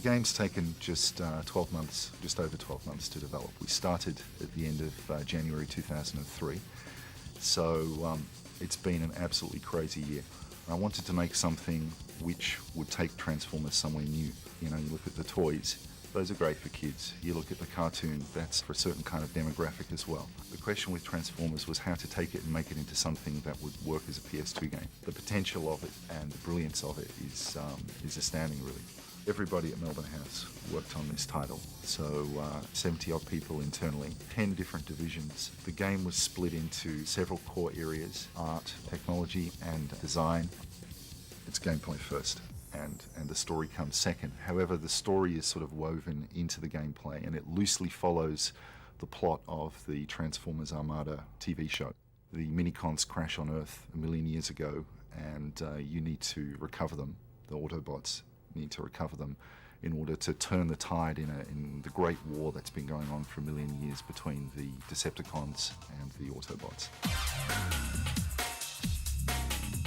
The game's taken just 12 months, just over 12 months to develop. We started at the end of January 2003, so it's been an absolutely crazy year. I wanted to make something which would take Transformers somewhere new. You know, you look at the toys, those are great for kids. You look at the cartoon, that's for a certain kind of demographic as well. The question with Transformers was how to take it and make it into something that would work as a PS2 game. The potential of it and the brilliance of it is astounding, really. Everybody at Melbourne House worked on this title, so 70 odd people internally, 10 different divisions. The game was split into several core areas: art, technology and design. It's gameplay first, and the story comes second. However, the story is sort of woven into the gameplay, and it loosely follows the plot of the Transformers Armada TV show. The Minicons crash on Earth a million years ago, and you need to recover them. The Autobots need to recover them in order to turn the tide in the great war that's been going on for a million years between the Decepticons and the Autobots.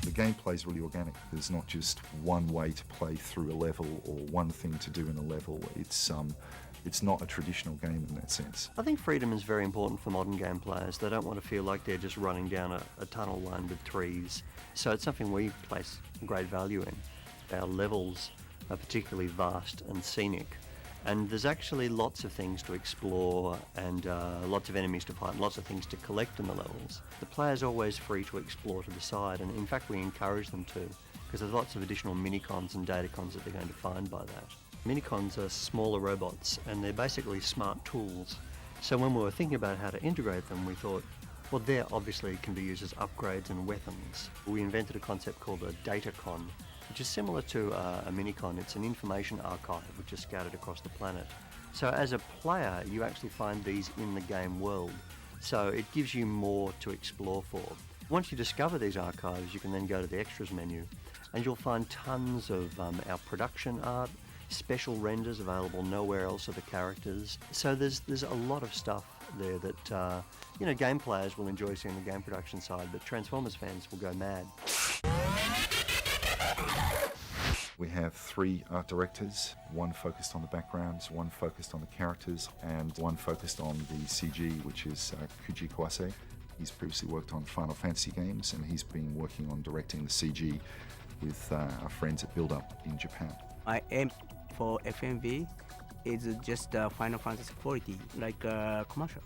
The gameplay is really organic. There's not just one way to play through a level or one thing to do in a level. It's not a traditional game in that sense. I think freedom is very important for modern game players. They don't want to feel like they're just running down a tunnel lined with trees. So it's something we place great value in. Our levels are particularly vast and scenic, and there's actually lots of things to explore and lots of enemies to fight and lots of things to collect in the levels. The player's always free to explore to the side, and in fact we encourage them to, because there's lots of additional minicons and datacons that they're going to find by that. Minicons are smaller robots, and they're basically smart tools. So when we were thinking about how to integrate them, we thought, well, they obviously can be used as upgrades and weapons. We invented a concept called a datacon, which is similar to a minicon. It's an information archive which is scattered across the planet. So as a player, you actually find these in the game world. So it gives you more to explore for. Once you discover these archives, you can then go to the extras menu, and you'll find tons of our production art, special renders available nowhere else of the characters. So there's a lot of stuff there that game players will enjoy seeing the game production side, but Transformers fans will go mad. We have 3 art directors, one focused on the backgrounds, one focused on the characters, and one focused on the CG, which is Kuji Kawase. He's previously worked on Final Fantasy games, and he's been working on directing the CG with our friends at Build Up in Japan. My aim for FMV is just Final Fantasy quality, like a commercial.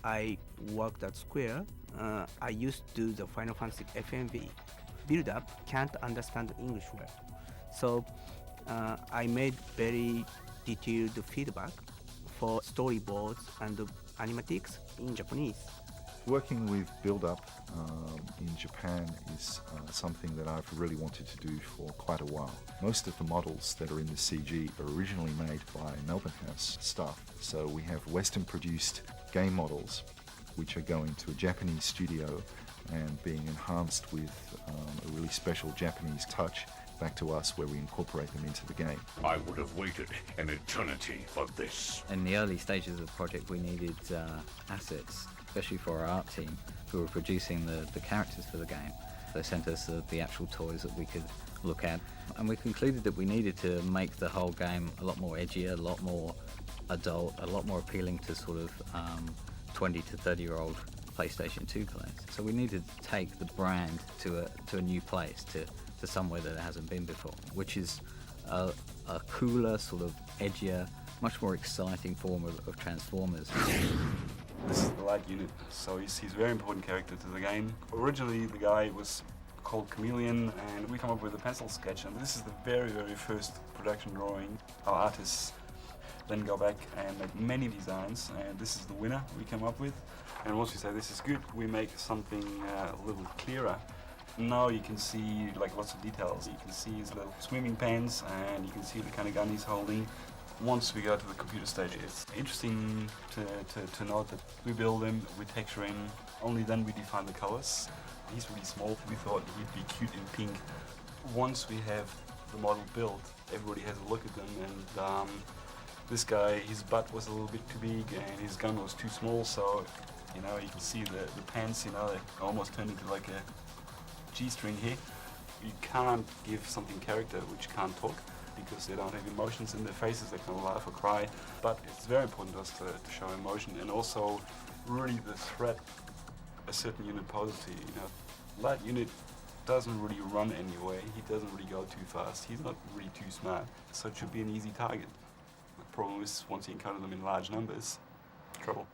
I worked at Square. I used to do the Final Fantasy FMV. Build Up can't understand English well. So I made very detailed feedback for storyboards and animatics in Japanese. Working with Build Up in Japan is something that I've really wanted to do for quite a while. Most of the models that are in the CG are originally made by Melbourne House staff. So we have Western produced game models which are going to a Japanese studio and being enhanced with a really special Japanese touch back to us, where we incorporate them into the game. I would have waited an eternity for this. In the early stages of the project, we needed assets, especially for our art team, who were producing the characters for the game. They sent us the actual toys that we could look at, and we concluded that we needed to make the whole game a lot more edgier, a lot more adult, a lot more appealing to sort of 20 to 30-year-old PlayStation 2 players. So we needed to take the brand to a new place, to somewhere that it hasn't been before, which is a cooler, sort of edgier, much more exciting form of Transformers. This is the light unit, so he's a very important character to the game. Originally the guy was called Chameleon, and we come up with a pencil sketch, and this is the very, very first production drawing. Our artists then go back and make many designs, and this is the winner we came up with. And once we say this is good, we make something a little clearer. Now you can see like lots of details. You can see his little swimming pants, and you can see the kind of gun he's holding. Once we go to the computer stage, it's interesting to note that we build him, we texture him, only then we define the colors. He's really small. We thought he'd be cute in pink. Once we have the model built, everybody has a look at them, and this guy, his butt was a little bit too big and his gun was too small, so you can see the pants, they almost turned into like a G-string here. You can't give something character which can't talk, because they don't have emotions in their faces, they can laugh or cry. But it's very important to us to show emotion, and also really the threat a certain unit poses to you. You know, light unit doesn't really run anyway, he doesn't really go too fast, he's not really too smart, so it should be an easy target. The problem is, once you encounter them in large numbers, trouble.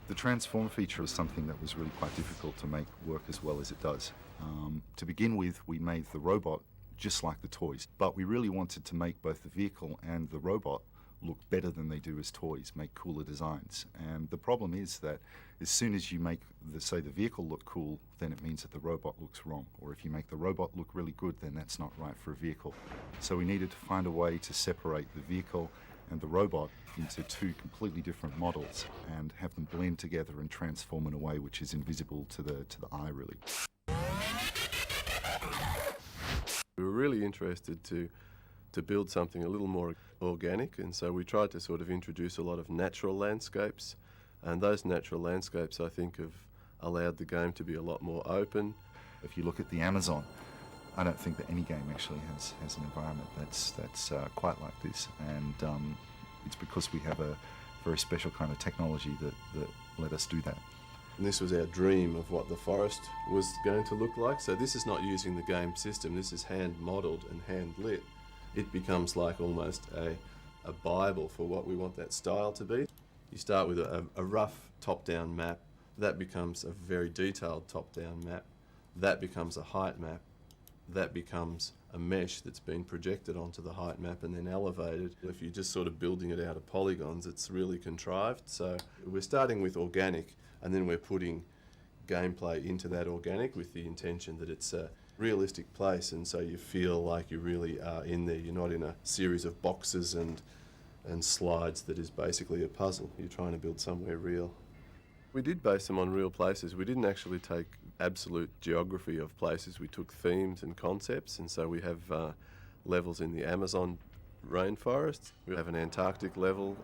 The transform feature is something that was really quite difficult to make work as well as it does. To begin with, we made the robot just like the toys, but we really wanted to make both the vehicle and the robot look better than they do as toys, make cooler designs. And the problem is that as soon as you make, say, the vehicle look cool, then it means that the robot looks wrong. Or if you make the robot look really good, then that's not right for a vehicle. So we needed to find a way to separate the vehicle and the robot into two completely different models and have them blend together and transform in a way which is invisible to the eye, really. We were really interested to build something a little more organic, and so we tried to sort of introduce a lot of natural landscapes, and those natural landscapes I think have allowed the game to be a lot more open. If you look at the Amazon, I don't think that any game actually has an environment that's quite like this, and it's because we have a very special kind of technology that let us do that. And this was our dream of what the forest was going to look like. So this is not using the game system, this is hand modelled and hand lit. It becomes like almost a Bible for what we want that style to be. You start with a rough top-down map, that becomes a very detailed top-down map, that becomes a height map, that becomes a mesh that's been projected onto the height map and then elevated. If you're just sort of building it out of polygons, it's really contrived. So we're starting with organic, and then we're putting gameplay into that organic with the intention that it's a realistic place, and so you feel like you really are in there. You're not in a series of boxes and slides that is basically a puzzle. You're trying to build somewhere real. We did base them on real places. We didn't actually take absolute geography of places. We took themes and concepts, and so we have levels in the Amazon rainforest. We have an Antarctic level.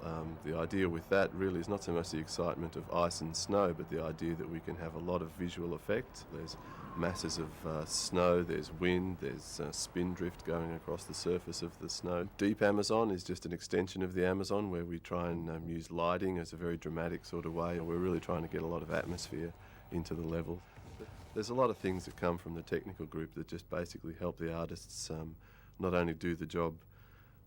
The idea with that really is not so much the excitement of ice and snow, but the idea that we can have a lot of visual effects. There's masses of snow, there's wind, there's spin drift going across the surface of the snow. Deep Amazon is just an extension of the Amazon, where we try and use lighting as a very dramatic sort of way, and we're really trying to get a lot of atmosphere into the level. There's a lot of things that come from the technical group that just basically help the artists not only do the job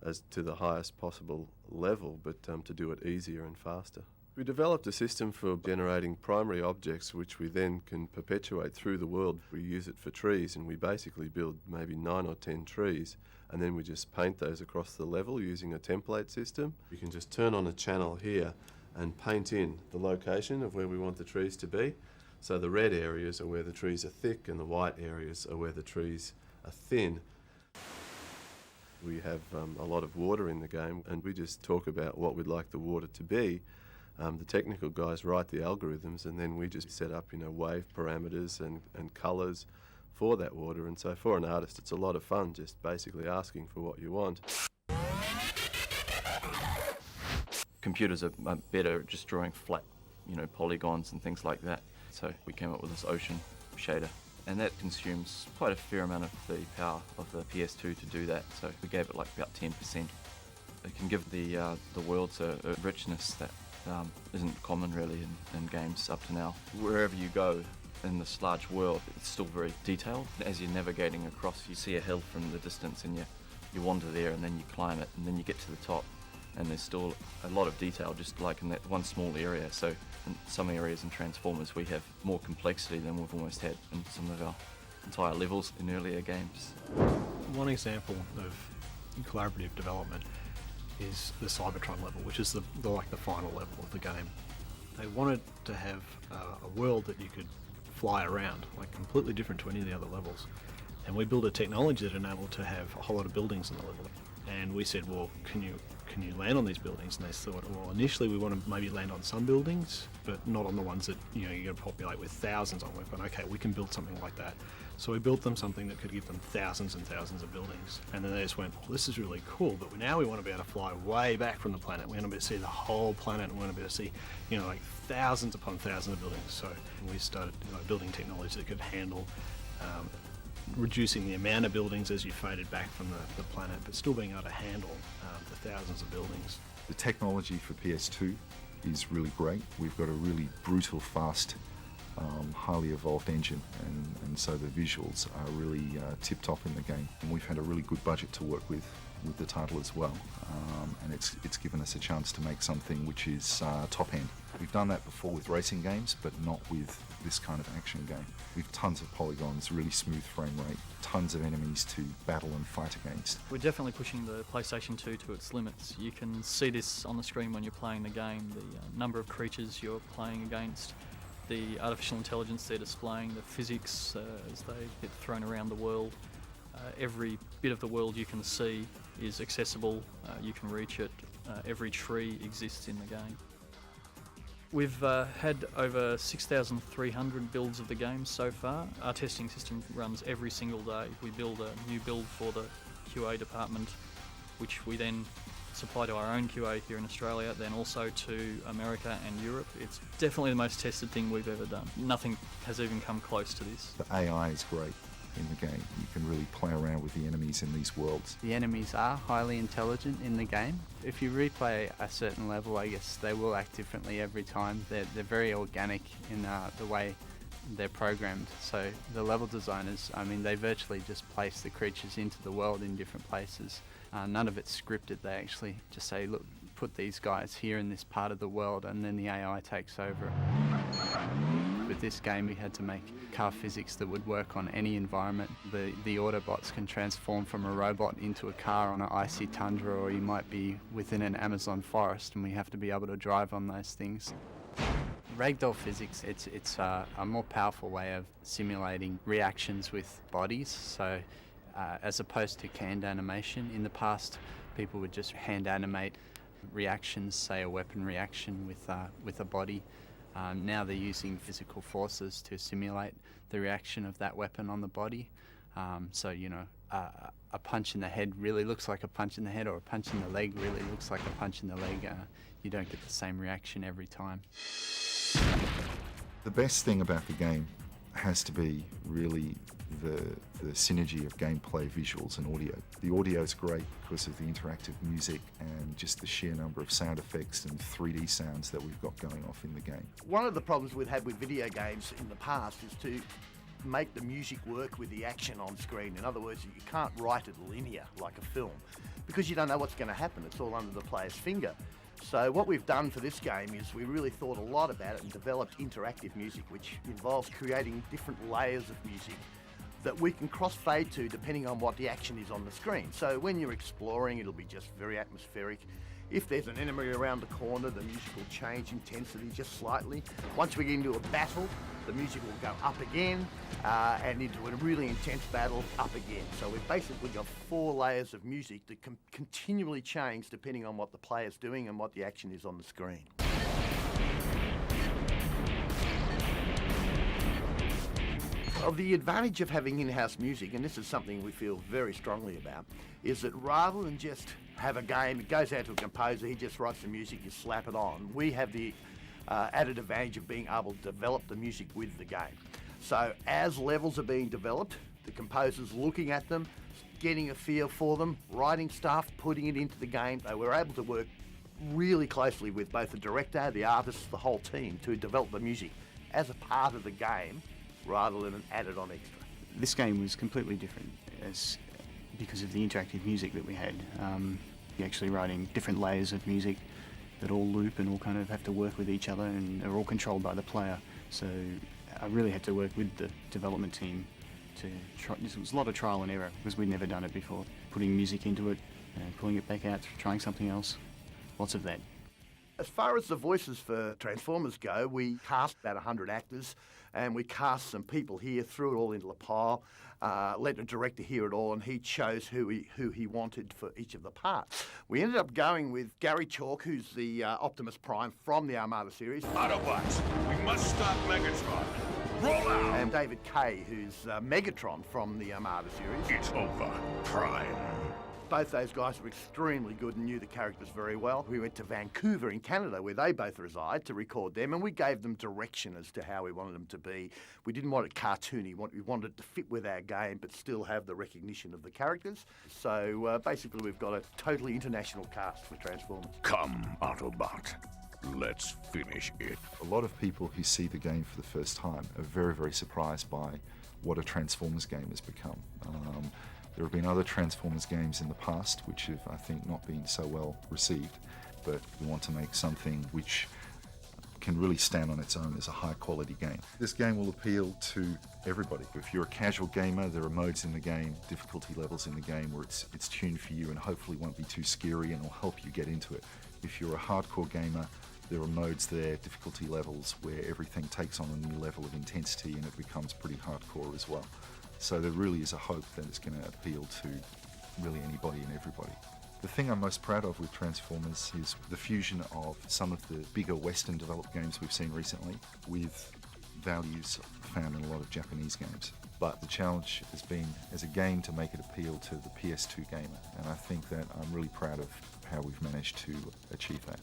as to the highest possible level, but to do it easier and faster. We developed a system for generating primary objects which we then can perpetuate through the world. We use it for trees, and we basically build maybe 9 or 10 trees, and then we just paint those across the level using a template system. You can just turn on a channel here and paint in the location of where we want the trees to be. So the red areas are where the trees are thick, and the white areas are where the trees are thin. We have a lot of water in the game, and we just talk about what we'd like the water to be. The technical guys write the algorithms, and then we just set up, wave parameters and colours for that water. And so for an artist, it's a lot of fun just basically asking for what you want. Computers are better at just drawing flat, polygons and things like that. So we came up with this ocean shader, and that consumes quite a fair amount of the power of the PS2 to do that. So we gave it like about 10%. It can give the worlds a richness that isn't common really in games up to now. Wherever you go in this large world, it's still very detailed. As you're navigating across, you see a hill from the distance, and you wander there, and then you climb it, and then you get to the top, and there's still a lot of detail just like in that one small area. So in some areas in Transformers we have more complexity than we've almost had in some of our entire levels in earlier games. One example of collaborative development is the Cybertron level, which is the final level of the game. They wanted to have a world that you could fly around, like completely different to any of the other levels. And we built a technology that enabled to have a whole lot of buildings in the level. And we said, well, can you land on these buildings? And they thought, well, initially we want to maybe land on some buildings, but not on the ones that you're going to populate with thousands on. We've gone, okay, we can build something like that. So we built them something that could give them thousands and thousands of buildings. And then they just went, well, this is really cool, but now we want to be able to fly way back from the planet. We want to be able to see the whole planet, and we want to be able to see, like thousands upon thousands of buildings. So we started building technology that could handle reducing the amount of buildings as you faded back from the planet, but still being able to handle the thousands of buildings. The technology for PS2 is really great. We've got a really brutal, fast, highly evolved engine, and so the visuals are really tip-top in the game. And we've had a really good budget to work with the title as well, and it's given us a chance to make something which is top-end. We've done that before with racing games, but not with this kind of action game. We've tons of polygons, really smooth frame rate, tons of enemies to battle and fight against. We're definitely pushing the PlayStation 2 to its limits. You can see this on the screen when you're playing the game, the number of creatures you're playing against, the artificial intelligence they're displaying, the physics as they get thrown around the world. Every bit of the world you can see is accessible, you can reach it, every tree exists in the game. We've had over 6,300 builds of the game so far. Our testing system runs every single day. We build a new build for the QA department, which we then supply to our own QA here in Australia, then also to America and Europe. It's definitely the most tested thing we've ever done. Nothing has even come close to this. The AI is great in the game. You can really play around with the enemies in these worlds. The enemies are highly intelligent in the game. If you replay a certain level, I guess they will act differently every time. They're very organic in the way they're programmed. So the level designers, I mean, they virtually just place the creatures into the world in different places. None of it's scripted. They actually just say, look, put these guys here in this part of the world, and then the AI takes over. With this game, we had to make car physics that would work on any environment. The Autobots can transform from a robot into a car on an icy tundra, or you might be within an Amazon forest, and we have to be able to drive on those things. Ragdoll physics, it's a more powerful way of simulating reactions with bodies. So as opposed to canned animation, in the past people would just hand animate reactions, say a weapon reaction with a body. Now they're using physical forces to simulate the reaction of that weapon on the body. So, you know, a punch in the head really looks like a punch in the head, or a punch in the leg really looks like a punch in the leg. You don't get the same reaction every time. The best thing about the game has to be really the synergy of gameplay, visuals and audio. The audio is great because of the interactive music and just the sheer number of sound effects and 3D sounds that we've got going off in the game. One of the problems we've had with video games in the past is to make the music work with the action on screen. In other words, you can't write it linear like a film because you don't know what's going to happen. It's all under the player's finger. So what we've done for this game is we really thought a lot about it and developed interactive music, which involves creating different layers of music that we can cross-fade to depending on what the action is on the screen. So when you're exploring, it'll be just very atmospheric. If there's an enemy around the corner, the music will change intensity just slightly. Once we get into a battle, the music will go up again, and into a really intense battle, up again. So we've basically got 4 layers of music that can continually change depending on what the player's doing and what the action is on the screen. Well, the advantage of having in-house music, and this is something we feel very strongly about, is that rather than just have a game, it goes out to a composer, he just writes the music, you slap it on. We have the added advantage of being able to develop the music with the game. So as levels are being developed, the composer's looking at them, getting a feel for them, writing stuff, putting it into the game. So we're able to work really closely with both the director, the artists, the whole team to develop the music as a part of the game rather than an added on extra. This game was completely different because of the interactive music that we had. You're actually writing different layers of music that all loop and all kind of have to work with each other, and are all controlled by the player. So I really had to work with the development team to try. It was a lot of trial and error because we'd never done it before. Putting music into it, pulling it back out, trying something else. Lots of that. As far as the voices for Transformers go, we cast about 100 actors, and we cast some people here, threw it all into a pile, let the director hear it all, and he chose who he wanted for each of the parts. We ended up going with Gary Chalk, who's the Optimus Prime from the Armada series. Autobots, we must stop Megatron. Roll out! And David Kay, who's Megatron from the Armada series. It's over, Prime. Both those guys were extremely good and knew the characters very well. We went to Vancouver in Canada, where they both reside, to record them, and we gave them direction as to how we wanted them to be. We didn't want it cartoony. We wanted it to fit with our game but still have the recognition of the characters. So basically we've got a totally international cast for Transformers. Come, Autobot. Let's finish it. A lot of people who see the game for the first time are very, very surprised by what a Transformers game has become. There have been other Transformers games in the past which have, I think, not been so well received, but we want to make something which can really stand on its own as a high-quality game. This game will appeal to everybody. If you're a casual gamer, there are modes in the game, difficulty levels in the game where it's tuned for you and hopefully won't be too scary and will help you get into it. If you're a hardcore gamer, there are modes there, difficulty levels, where everything takes on a new level of intensity and it becomes pretty hardcore as well. So there really is a hope that it's going to appeal to really anybody and everybody. The thing I'm most proud of with Transformers is the fusion of some of the bigger Western developed games we've seen recently with values found in a lot of Japanese games. But the challenge has been, as a game, to make it appeal to the PS2 gamer. And I think that I'm really proud of how we've managed to achieve that.